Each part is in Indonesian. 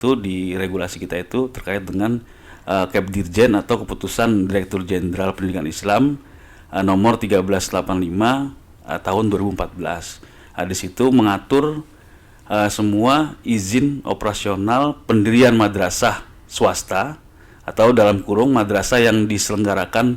itu di regulasi kita itu terkait dengan Kepdirjen atau Keputusan Direktur Jenderal Pendidikan Islam nomor 1385 tahun 2014. Di situ mengatur semua izin operasional pendirian madrasah swasta atau dalam kurung madrasah yang diselenggarakan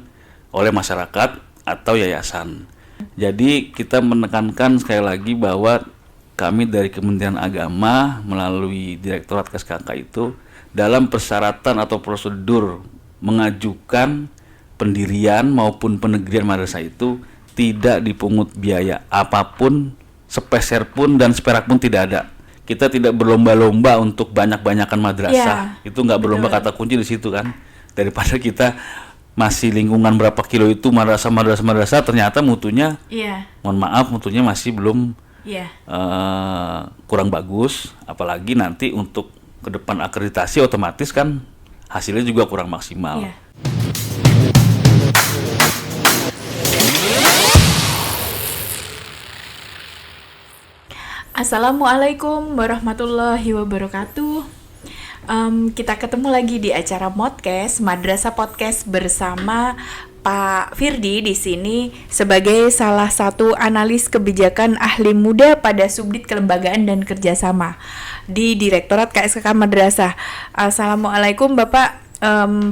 oleh masyarakat atau yayasan. Jadi kita menekankan sekali lagi bahwa kami dari Kementerian Agama melalui Direktorat KSKK itu dalam persyaratan atau prosedur mengajukan pendirian maupun penegrian madrasah itu tidak dipungut biaya apapun, sepeser pun dan seperak pun tidak ada. Kita tidak berlomba-lomba untuk banyak-banyakan madrasah. Itu nggak berlomba, kata kunci di situ kan. Daripada kita masih lingkungan berapa kilo itu madrasah ternyata mutunya, mohon maaf, mutunya masih belum kurang bagus, apalagi nanti untuk ke depan akreditasi otomatis kan hasilnya juga kurang maksimal. Assalamualaikum warahmatullahi wabarakatuh. Kita ketemu lagi di acara Modcast, Madrasah Podcast bersama Pak Firdi di sini sebagai salah satu analis kebijakan ahli muda pada Subdit Kelembagaan dan Kerjasama di Direktorat KSKK Madrasah. Assalamualaikum Bapak.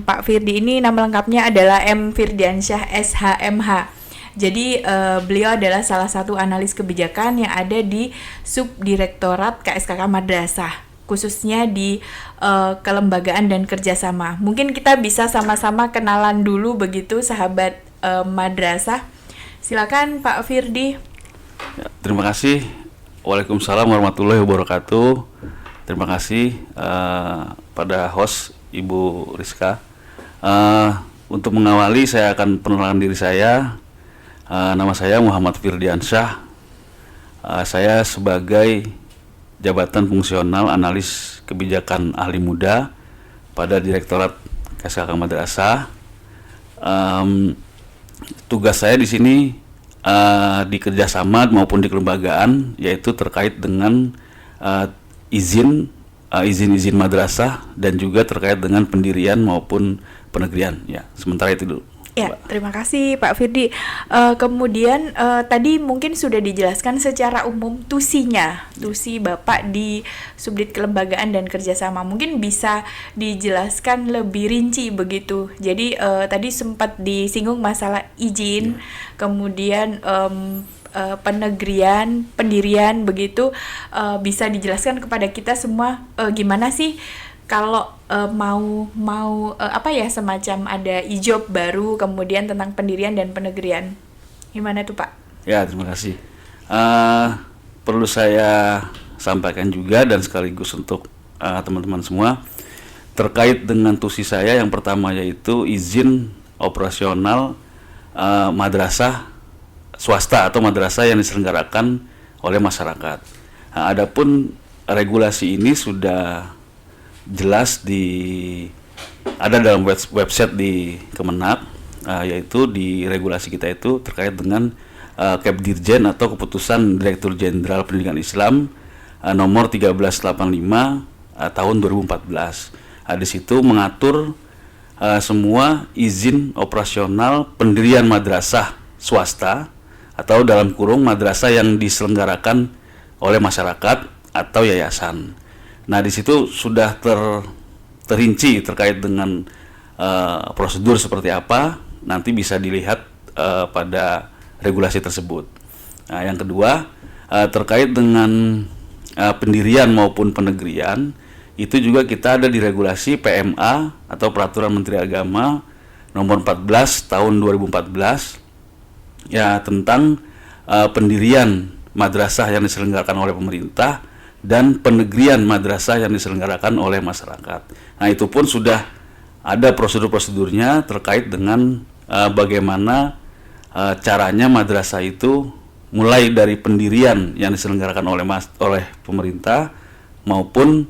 Pak Firdi ini nama lengkapnya adalah M. Firdiansyah SHMH. Jadi beliau adalah salah satu analis kebijakan yang ada di Subdirektorat KSKK Madrasah, khususnya di kelembagaan dan kerjasama. Mungkin kita bisa sama-sama kenalan dulu begitu sahabat madrasah. Silakan Pak Firdi. Ya, terima kasih. Waalaikumsalam warahmatullahi wabarakatuh. Terima kasih pada host Ibu Rizka. Untuk mengawali saya akan perkenalkan diri saya. Nama saya Muhammad Firdiansyah. Saya sebagai jabatan fungsional analis kebijakan ahli muda pada Direktorat KSKK Madrasah. Tugas saya di sini di kerjasama maupun di kelembagaan, yaitu terkait dengan izin madrasah dan juga terkait dengan pendirian maupun penegrian. Ya, sementara itu dulu. Ya, terima kasih Pak Firdi. Kemudian tadi mungkin sudah dijelaskan secara umum tusi Bapak di Subdit Kelembagaan dan Kerjasama. Mungkin bisa dijelaskan lebih rinci begitu. Jadi tadi sempat disinggung masalah izin, kemudian penegrian, pendirian begitu. Bisa dijelaskan kepada kita semua gimana sih kalau mau semacam ada ijob baru kemudian tentang pendirian dan penegrian. Gimana tuh Pak? Ya, terima kasih. Perlu saya sampaikan juga dan sekaligus untuk teman-teman semua terkait dengan tusi saya yang pertama, yaitu izin operasional madrasah swasta atau madrasah yang diselenggarakan oleh masyarakat. Adapun regulasi ini sudah jelas ada dalam website di Kemenak, yaitu di regulasi kita itu terkait dengan Kepdirjen atau Keputusan Direktur Jenderal Pendidikan Islam nomor 1385 tahun 2014. Di situ mengatur semua izin operasional pendirian madrasah swasta atau dalam kurung madrasah yang diselenggarakan oleh masyarakat atau yayasan. Nah, di situ sudah terinci terkait dengan prosedur seperti apa, nanti bisa dilihat pada regulasi tersebut. Nah, yang kedua terkait dengan pendirian maupun penegrian, itu juga kita ada di regulasi PMA atau Peraturan Menteri Agama nomor 14 tahun 2014 ya, tentang pendirian madrasah yang diselenggarakan oleh pemerintah dan penegrian madrasah yang diselenggarakan oleh masyarakat. Nah, itu pun sudah ada prosedur-prosedurnya terkait dengan bagaimana caranya madrasah itu mulai dari pendirian yang diselenggarakan oleh pemerintah maupun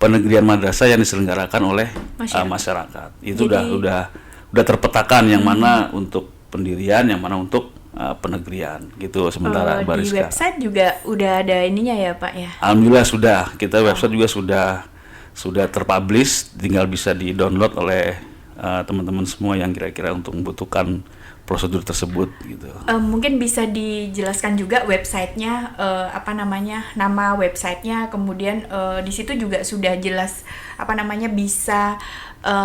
penegrian madrasah yang diselenggarakan oleh masyarakat. Itu udah terpetakan yang mana untuk pendirian, yang mana untuk penegrian gitu sementara Mbak Rizka. Di website juga udah ada ininya ya Pak ya? Alhamdulillah sudah, kita website juga sudah sudah terpublish, tinggal bisa di-download oleh teman-teman semua yang kira-kira untuk membutuhkan prosedur tersebut gitu. Mungkin bisa dijelaskan juga websitenya, nama websitenya, kemudian di situ juga sudah jelas bisa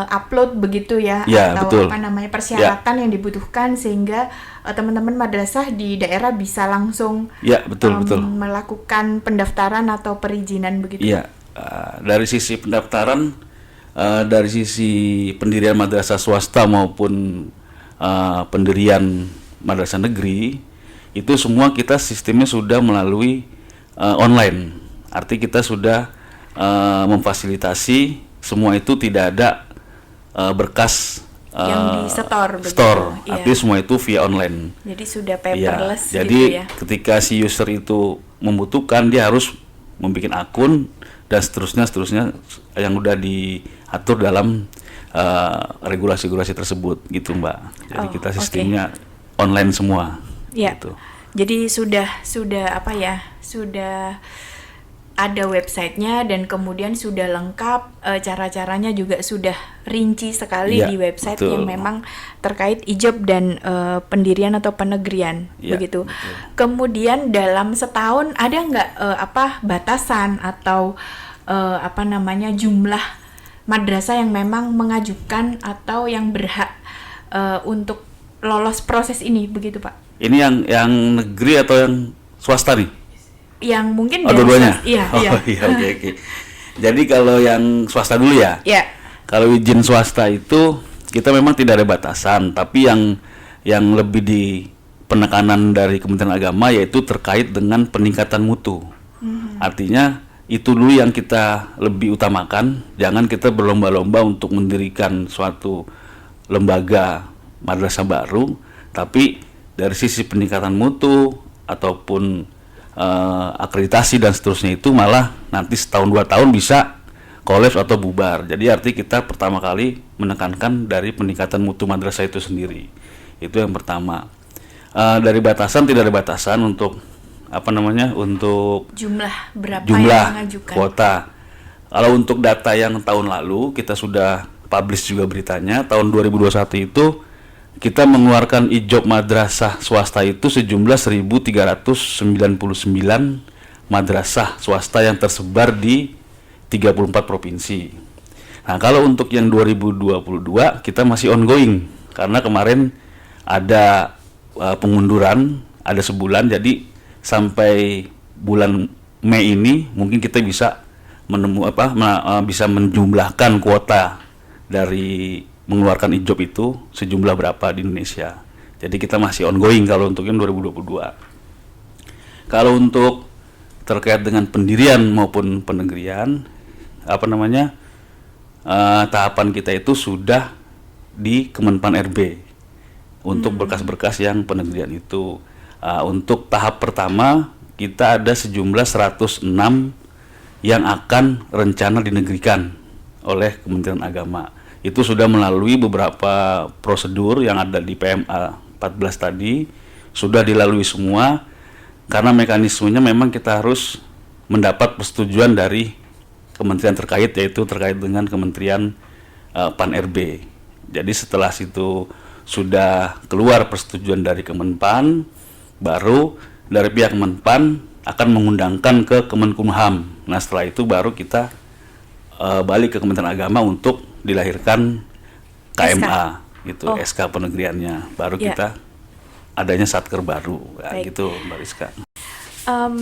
upload begitu ya, Ya, atau betul. persyaratan yang dibutuhkan sehingga teman-teman madrasah di daerah bisa langsung Ya, betul. melakukan pendaftaran atau perizinan begitu. Iya, dari sisi pendaftaran, dari sisi pendirian madrasah swasta maupun pendirian madrasah negeri, itu semua kita sistemnya sudah melalui online. Arti kita sudah memfasilitasi semua itu tidak ada berkas Yang di-store begitu. store. Iya. Artinya semua itu via online. Jadi sudah Iya, paperless jadi gitu ya. ketika si user itu membutuhkan, dia harus membuat akun dan seterusnya yang udah diatur dalam regulasi-regulasi tersebut gitu, Mbak. Jadi kita oke. sistemnya online semua. Ya. Gitu. Jadi sudah ada websitenya dan kemudian sudah lengkap, cara-caranya juga sudah rinci sekali Iya, di website betul. yang memang terkait ijab dan pendirian atau penegrian Iya, begitu. betul. Kemudian dalam setahun ada nggak batasan atau jumlah madrasah yang memang mengajukan atau yang berhak untuk lolos proses ini begitu, Pak? Ini yang negeri atau yang swasta nih? Yang mungkin Oh, dari dua-duanya? Iya, Oh, iya. iya, oke. Jadi kalau yang swasta dulu ya. Ya. Kalau izin swasta itu kita memang tidak ada batasan, tapi yang lebih di penekanan dari Kementerian Agama yaitu terkait dengan peningkatan mutu. Artinya itu dulu yang kita lebih utamakan, jangan kita berlomba-lomba untuk mendirikan suatu lembaga madrasah baru, tapi dari sisi peningkatan mutu ataupun akreditasi dan seterusnya itu malah nanti setahun 2 tahun bisa kolaps atau bubar. Jadi arti kita pertama kali menekankan dari peningkatan mutu madrasah itu sendiri. Itu yang pertama. Dari batasan tidak ada batasan untuk untuk Jumlah berapa jumlah yang mengajukan? kuota. Kalau untuk data yang tahun lalu kita sudah publish juga beritanya, tahun 2021 itu kita mengeluarkan ijob madrasah swasta itu sejumlah 1.399 madrasah swasta yang tersebar di 34 provinsi. Nah, kalau untuk yang 2022 kita masih ongoing karena kemarin ada pengunduran, ada sebulan, jadi sampai bulan Mei ini mungkin kita bisa bisa menjumlahkan kuota dari mengeluarkan ijob itu sejumlah berapa di Indonesia. Jadi kita masih ongoing kalau untuk yang 2022. Kalau untuk terkait dengan pendirian maupun penegrian, tahapan kita itu sudah di Kemenpan RB untuk berkas-berkas yang penegrian itu. Untuk tahap pertama kita ada sejumlah 106 yang akan rencana dinegrikan oleh Kementerian Agama. Itu sudah melalui beberapa prosedur yang ada di PMA 14 tadi, sudah dilalui semua, karena mekanismenya memang kita harus mendapat persetujuan dari kementerian terkait, yaitu terkait dengan Kementerian Pan RB. Jadi setelah situ sudah keluar persetujuan dari Kemenpan, baru dari pihak Kemenpan akan mengundangkan ke Kemenkumham. Nah, setelah itu baru kita balik ke Kementerian Agama untuk dilahirkan KMA gitu, SK penegriannya. Baru kita adanya satker baru, gitu Mbak Rizka.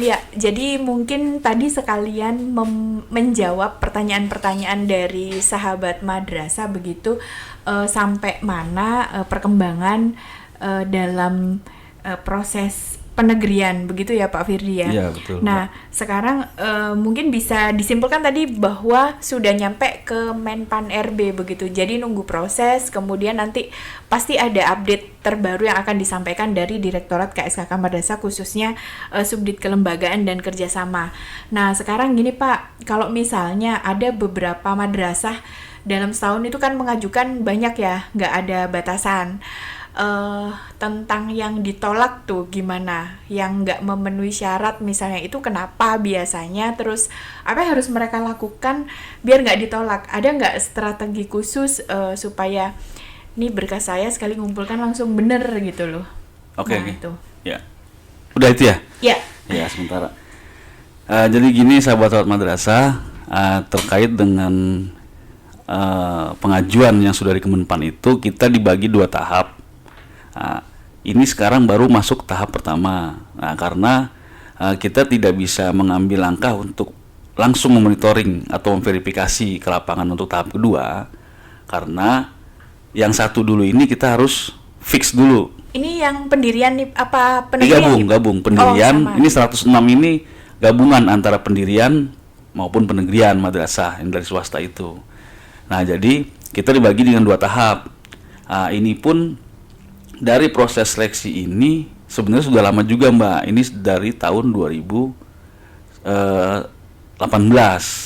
Ya, jadi mungkin tadi sekalian menjawab pertanyaan-pertanyaan dari sahabat madrasah begitu, sampai mana perkembangan dalam proses penegrian begitu ya Pak Firdi ya. Iya, betul. Nah, sekarang mungkin bisa disimpulkan tadi bahwa sudah nyampe ke Menpan RB begitu. Jadi nunggu proses, kemudian nanti pasti ada update terbaru yang akan disampaikan dari Direktorat KSKK Madrasah, khususnya Subdit Kelembagaan dan Kerjasama. Nah, sekarang gini Pak, kalau misalnya ada beberapa madrasah dalam setahun itu kan mengajukan banyak ya, nggak ada batasan. tentang yang ditolak tuh gimana, yang nggak memenuhi syarat misalnya itu kenapa biasanya, terus apa yang harus mereka lakukan biar nggak ditolak, ada nggak strategi khusus supaya nih berkas saya sekali ngumpulkan langsung bener gitu loh. Oke, Nah, oke. itu. Ya. Udah itu ya? Ya. Ya, sementara. Jadi gini sahabat-sahabat madrasah, terkait dengan pengajuan yang sudah di Kemenpan itu kita dibagi 2 tahap. Ini sekarang baru masuk tahap pertama. Nah, karena kita tidak bisa mengambil langkah untuk langsung memonitoring atau memverifikasi ke lapangan untuk tahap kedua, karena yang satu dulu ini kita harus fix dulu. Ini yang pendirian nih apa penegrian? Gabung pendirian. Oh, sama. Ini 106 ini gabungan antara pendirian maupun penegrian madrasah yang dari swasta itu. Nah, jadi kita dibagi dengan 2 tahap. Ini pun dari proses seleksi ini sebenarnya sudah lama juga, Mbak. Ini dari tahun 2018,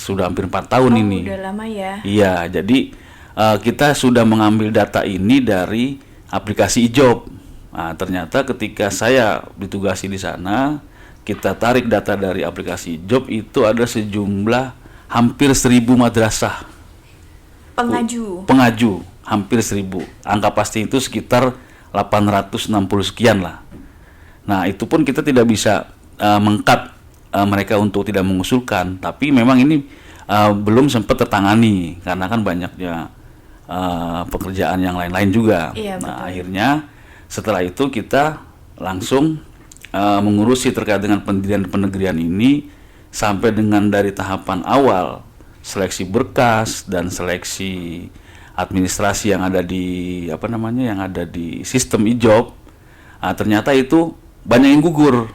sudah hampir 4 tahun ini. Udah lama ya. Iya, jadi kita sudah mengambil data ini dari aplikasi iJob. Nah, ternyata ketika saya ditugasi di sana, kita tarik data dari aplikasi iJob, itu ada sejumlah hampir 1.000 madrasah pengaju, hampir 1.000. Angka pasti itu sekitar 860 sekian lah. Nah, itu pun kita tidak bisa mengkat mereka untuk tidak mengusulkan, tapi memang ini belum sempat tertangani karena kan banyaknya pekerjaan yang lain-lain juga. Iya, Nah, betul. akhirnya setelah itu kita langsung mengurusi terkait dengan pendirian dan penegrian ini sampai dengan dari tahapan awal seleksi berkas dan seleksi administrasi yang ada di yang ada di sistem iJob. Ternyata itu banyak yang gugur.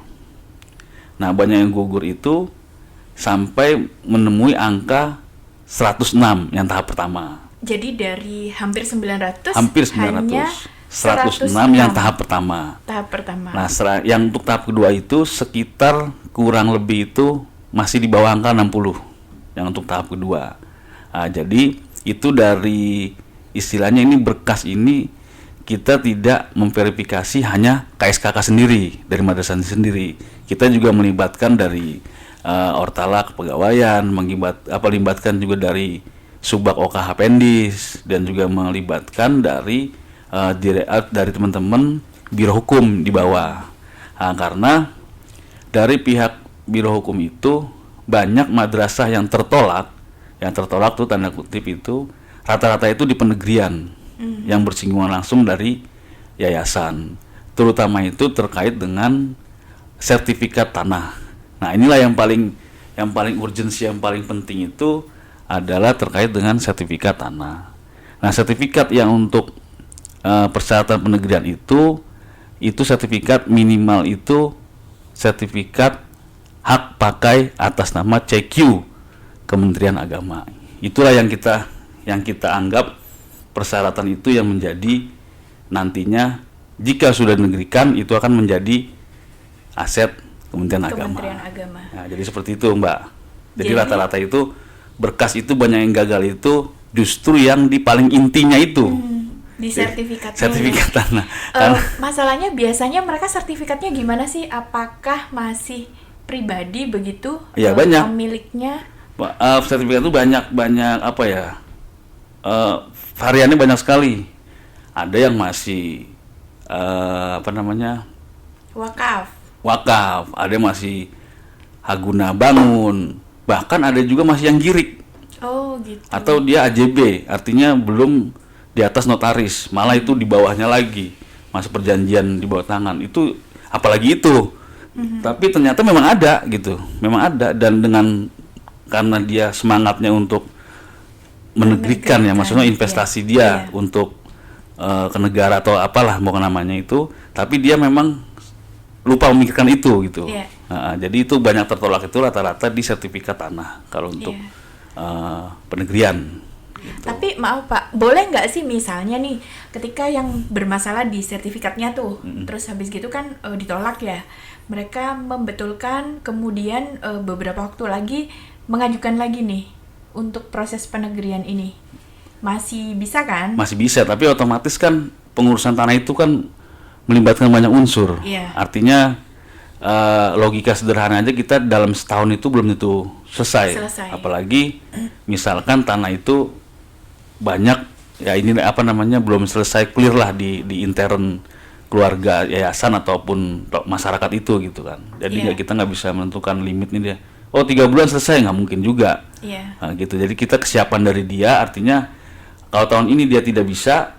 Nah, banyak yang gugur itu sampai menemui angka 106 yang tahap pertama. Jadi dari hampir 900 Hampir hanya 900. 106 yang tahap pertama. Tahap pertama. Nah, yang untuk tahap kedua itu sekitar kurang lebih itu masih di bawah angka 60 yang untuk tahap kedua. Jadi itu dari istilahnya ini berkas ini kita tidak memverifikasi hanya KSKK sendiri dari madrasah sendiri. Kita juga melibatkan dari Ortala Kepegawaian, melibatkan juga dari Subak OKH Pendis, dan juga melibatkan dari teman-teman Biro Hukum di bawah. Karena dari pihak Biro Hukum itu banyak madrasah yang tertolak tuh tanda kutip itu rata-rata itu di penegrian yang bersinggungan langsung dari yayasan, terutama itu terkait dengan sertifikat tanah. Nah, inilah yang paling urgensi, yang paling penting itu adalah terkait dengan sertifikat tanah. Nah, sertifikat yang untuk persyaratan penegrian itu sertifikat minimal itu sertifikat hak pakai atas nama CQ Kementerian Agama. Itulah yang kita anggap persyaratan itu yang menjadi nantinya jika sudah dinegrikan itu akan menjadi aset Kementerian Agama. Nah, jadi seperti itu, Mbak. Jadi rata-rata itu berkas itu banyak yang gagal itu justru yang di paling intinya itu. Di sertifikatnya. Sertifikat tanah. Masalahnya biasanya mereka sertifikatnya gimana sih? Apakah masih pribadi begitu? Ya, banyak. Pemiliknya? Sertifikat itu banyak variannya banyak sekali. Ada yang masih wakaf, ada yang masih haguna bangun, bahkan ada juga masih yang girik. Oh, gitu. Atau dia AJB, artinya belum di atas notaris, malah itu di bawahnya lagi, masih perjanjian di bawah tangan. Itu apalagi itu. Tapi ternyata memang ada gitu. Memang ada, dan karena dia semangatnya untuk menegrikan ya, maksudnya investasi dia untuk ke negara atau apalah mau namanya itu, tapi dia memang lupa memikirkan itu gitu. Jadi itu banyak tertolak itu rata-rata di sertifikat tanah kalau untuk penegrian. Gitu. Tapi maaf Pak, boleh nggak sih misalnya nih ketika yang bermasalah di sertifikatnya tuh, terus habis gitu kan ditolak ya, mereka membetulkan kemudian beberapa waktu lagi mengajukan lagi nih untuk proses penegrian ini, masih bisa kan? Masih bisa, tapi otomatis kan pengurusan tanah itu kan melibatkan banyak unsur. Iya. Artinya logika sederhana aja kita dalam setahun itu belum tentu selesai. Apalagi misalkan tanah itu banyak ya ini apa namanya belum selesai clear lah di intern keluarga yayasan ataupun masyarakat itu gitu kan. Jadi kita nggak bisa menentukan limit nih dia. Oh 3 bulan selesai, nggak mungkin juga. Nah, gitu. Jadi kita kesiapan dari dia artinya kalau tahun ini dia tidak bisa,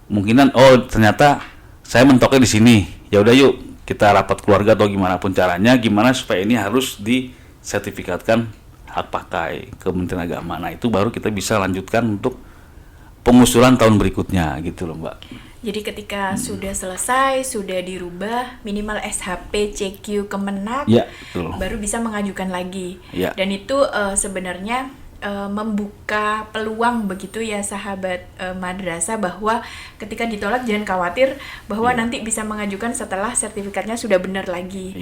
mungkinan oh ternyata saya mentoknya di sini. Ya udah yuk kita rapat keluarga atau gimana pun caranya, gimana supaya ini harus disertifikatkan hak pakai Kementerian Agama. Nah itu baru kita bisa lanjutkan untuk pengusulan tahun berikutnya gitu loh Mbak. Jadi ketika sudah selesai, sudah dirubah minimal SHP CQ Kemenak, Ya, betul. baru bisa mengajukan lagi. Ya. Dan itu sebenarnya membuka peluang begitu ya sahabat madrasah, bahwa ketika ditolak jangan khawatir bahwa nanti bisa mengajukan setelah sertifikatnya sudah benar lagi.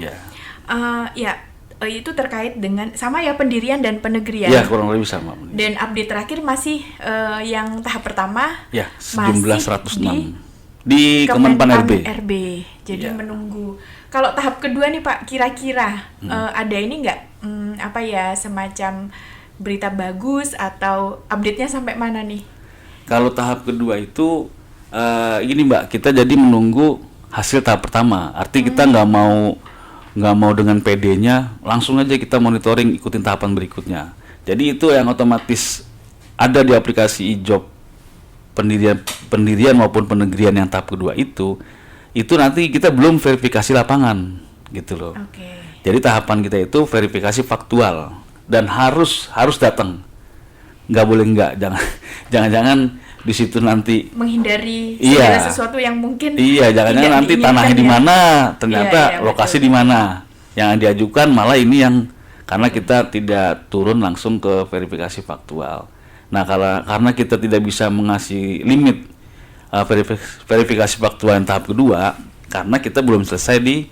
Itu terkait dengan sama ya pendirian dan penegrian. Ya kurang lebih sama. Dan update terakhir masih yang tahap pertama. Ya sejumlah masih 106 di Kemenpan RB. Jadi menunggu. Kalau tahap kedua nih Pak, kira-kira ada ini nggak semacam berita bagus atau update-nya sampai mana nih? Kalau tahap kedua itu gini Mbak, kita jadi menunggu hasil tahap pertama. Artinya kita nggak mau dengan PD-nya, langsung aja kita monitoring ikutin tahapan berikutnya. Jadi itu yang otomatis ada di aplikasi iJob pendirian maupun penegrian yang tahap kedua itu nanti kita belum verifikasi lapangan gitu loh. Jadi tahapan kita itu verifikasi faktual dan harus datang, nggak boleh nggak, jangan di situ nanti menghindari segala sesuatu yang mungkin jangan-jangan nanti tanahnya di mana ternyata lokasi di mana yang diajukan malah ini yang karena kita tidak turun langsung ke verifikasi faktual. Nah karena kita tidak bisa mengasih limit verifikasi faktual yang tahap kedua karena kita belum selesai di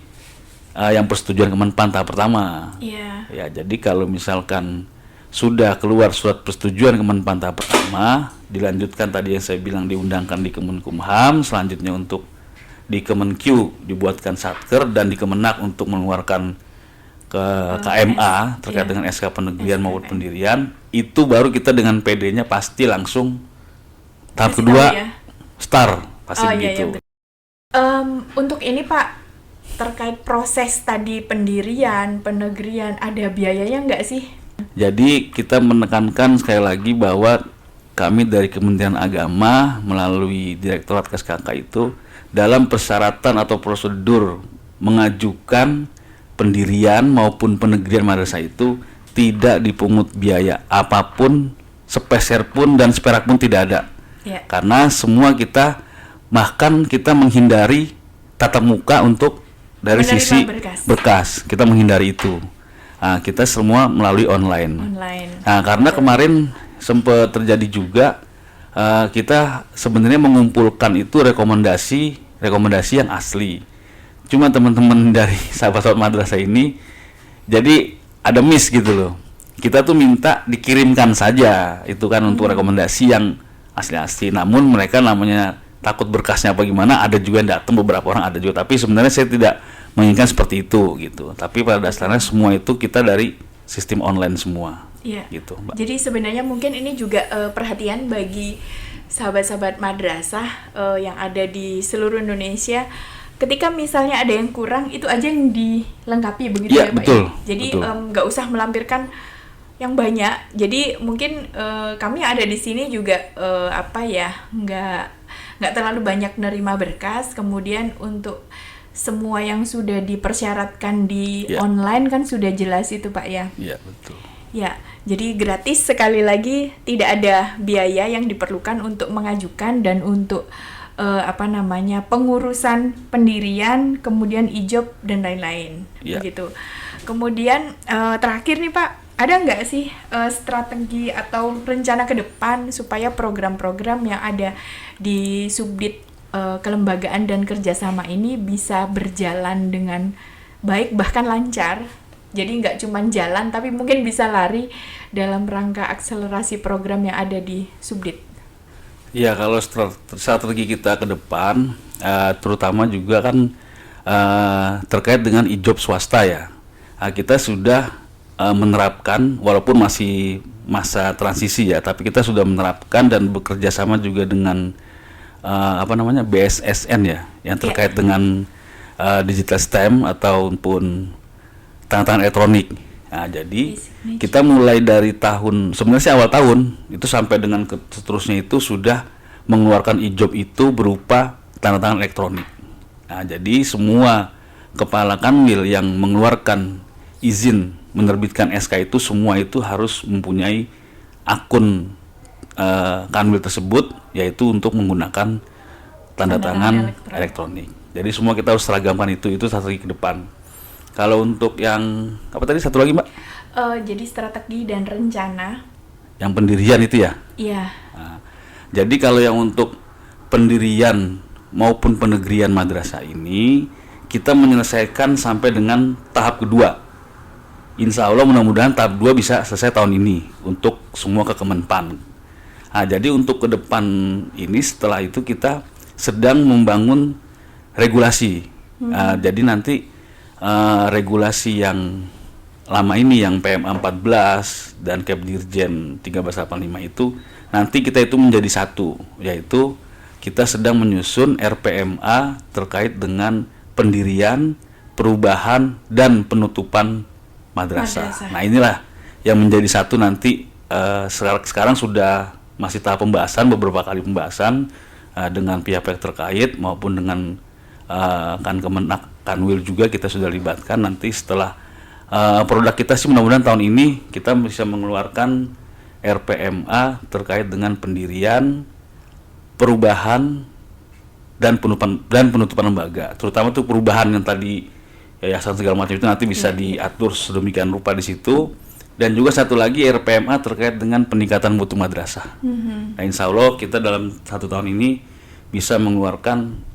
yang persetujuan Kemenpan tahap pertama. Ya jadi kalau misalkan sudah keluar surat persetujuan Kemenpan tahap pertama, dilanjutkan tadi yang saya bilang diundangkan di Kemenkumham, selanjutnya untuk di Kemenq dibuatkan satker dan di Kemenak untuk mengeluarkan ke KMA terkait dengan SK penegrian maupun pendirian, itu baru kita dengan PD-nya pasti langsung tahap kedua start pasti begitu. Untuk ini Pak, terkait proses tadi pendirian, penegrian, ada biayanya nggak sih? Jadi kita menekankan sekali lagi bahwa kami dari Kementerian Agama melalui Direktorat KSKK itu dalam persyaratan atau prosedur mengajukan pendirian maupun penegrian madrasah itu tidak dipungut biaya apapun, sepeser pun dan seperak pun tidak ada. Karena semua kita bahkan kita menghindari tatap muka untuk dari menerima sisi berkas. Kita menghindari itu. Nah, kita semua melalui online. Nah, karena kemarin sempat terjadi juga kita sebenarnya mengumpulkan itu rekomendasi yang asli. Cuma teman-teman dari sahabat-sahabat madrasah ini jadi ada miss gitu loh. Kita tuh minta dikirimkan saja itu kan untuk rekomendasi yang asli-asli. Namun mereka namanya takut berkasnya apa gimana, ada juga yang datang, beberapa orang ada juga. Tapi sebenarnya saya tidak menginginkan seperti itu gitu. Tapi pada dasarnya semua itu kita dari sistem online semua. Gitu, Mbak. Jadi sebenarnya mungkin ini juga perhatian bagi sahabat-sahabat madrasah yang ada di seluruh Indonesia. Ketika misalnya ada yang kurang, itu aja yang dilengkapi begitu ya Pak. Betul, Jadi nggak usah melampirkan yang banyak. Jadi mungkin kami ada di sini juga nggak terlalu banyak nerima berkas. Kemudian untuk semua yang sudah dipersyaratkan di online kan sudah jelas itu Pak ya. Iya betul. Ya, jadi gratis, sekali lagi tidak ada biaya yang diperlukan untuk mengajukan dan untuk pengurusan pendirian, kemudian iJob dan lain-lain, begitu. Kemudian terakhir nih Pak, ada nggak sih strategi atau rencana ke depan supaya program-program yang ada di Subdit kelembagaan dan kerjasama ini bisa berjalan dengan baik bahkan lancar? Jadi nggak cuma jalan, tapi mungkin bisa lari dalam rangka akselerasi program yang ada di Subdit. Ya, kalau strategi kita ke depan, terutama juga kan terkait dengan e-job swasta ya. Kita sudah menerapkan, walaupun masih masa transisi ya, tapi kita sudah menerapkan dan bekerja sama juga dengan BSSN ya, yang terkait dengan digital stamp ataupun tanda tangan elektronik. Nah, jadi kita mulai dari sebenarnya sih awal tahun itu sampai dengan seterusnya itu sudah mengeluarkan e-job itu berupa tanda tangan elektronik. Nah, jadi semua kepala kanwil yang mengeluarkan izin menerbitkan SK itu semua itu harus mempunyai akun kanwil tersebut, yaitu untuk menggunakan tanda tangan elektronik. Jadi semua kita harus seragamkan itu strategi ke depan. Kalau untuk yang apa tadi satu lagi Mbak? Jadi strategi dan rencana. Yang pendirian itu ya? Iya. Nah, jadi kalau yang untuk pendirian maupun penegrian madrasah ini kita menyelesaikan sampai dengan tahap kedua. Insya Allah mudah-mudahan tahap 2 bisa selesai tahun ini untuk semua Kemenpan. Nah, jadi untuk ke depan ini setelah itu kita sedang membangun regulasi. Jadi nanti regulasi yang lama ini yang PMA 14 dan Kepdirjen 1385 itu nanti kita itu menjadi satu, yaitu kita sedang menyusun RPMA terkait dengan pendirian, perubahan dan penutupan madrasah. Nah, inilah yang menjadi satu nanti. Sekarang sudah masih tahap pembahasan, beberapa kali pembahasan dengan pihak-pihak terkait maupun dengan Kanwil juga kita sudah libatkan. Nanti setelah produk kita sih mudah-mudahan tahun ini kita bisa mengeluarkan RPMA terkait dengan pendirian, perubahan dan penutupan lembaga. Terutama tuh perubahan yang tadi yayasan segala macam itu nanti bisa diatur sedemikian rupa di situ. Dan juga satu lagi RPMA terkait dengan peningkatan mutu madrasah. Nah, insya Allah kita dalam 1 tahun ini bisa mengeluarkan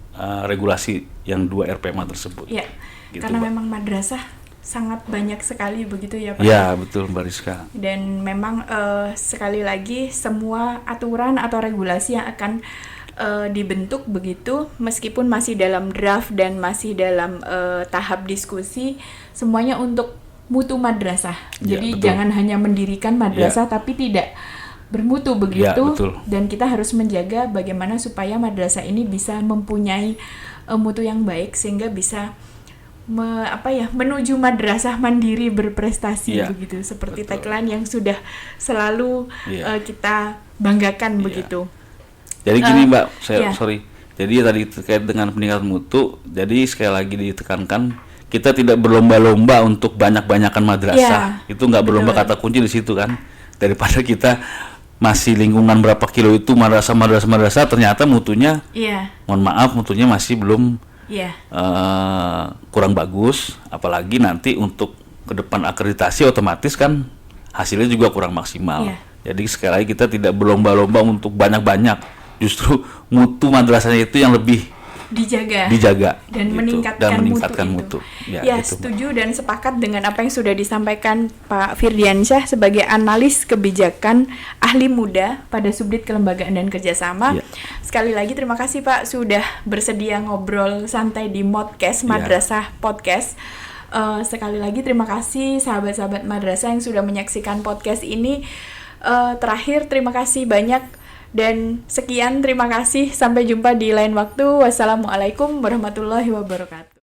regulasi yang 2 RPMA tersebut. Ya, gitu, karena Mbak. memang madrasah sangat banyak sekali begitu ya Pak. Ya, betul Mbak Rizka. Dan memang sekali lagi semua aturan atau regulasi yang akan dibentuk begitu, meskipun masih dalam draft dan masih dalam tahap diskusi, semuanya untuk mutu madrasah. Jadi betul. jangan hanya mendirikan madrasah tapi tidak bermutu begitu. Betul. Dan kita harus menjaga bagaimana supaya madrasah ini bisa mempunyai mutu yang baik sehingga bisa menuju madrasah mandiri berprestasi begitu, seperti tagline yang sudah selalu kita banggakan begitu. Jadi gini Mbak, sorry. Jadi tadi terkait dengan peningkatan mutu, jadi sekali lagi ditekankan kita tidak berlomba-lomba untuk banyak-banyakan madrasah. Itu nggak berlomba, kata kunci di situ kan. Daripada kita masih lingkungan berapa kilo itu madrasah ternyata mutunya, mohon maaf, mutunya masih belum kurang bagus. Apalagi nanti untuk ke depan akreditasi otomatis kan hasilnya juga kurang maksimal. Jadi sekali lagi kita tidak berlomba-lomba untuk banyak-banyak. Justru mutu madrasahnya itu yang lebih dijaga dan gitu, meningkatkan mutu. Ya, gitu, setuju dan sepakat dengan apa yang sudah disampaikan Pak Firdiansyah sebagai analis kebijakan ahli muda pada Subdit Kelembagaan dan Kerjasama. Sekali lagi terima kasih Pak sudah bersedia ngobrol santai di Modcast Madrasah Podcast. Sekali lagi terima kasih sahabat-sahabat madrasah yang sudah menyaksikan podcast ini. Terakhir terima kasih banyak. Dan sekian, terima kasih. Sampai jumpa di lain waktu. Wassalamualaikum warahmatullahi wabarakatuh.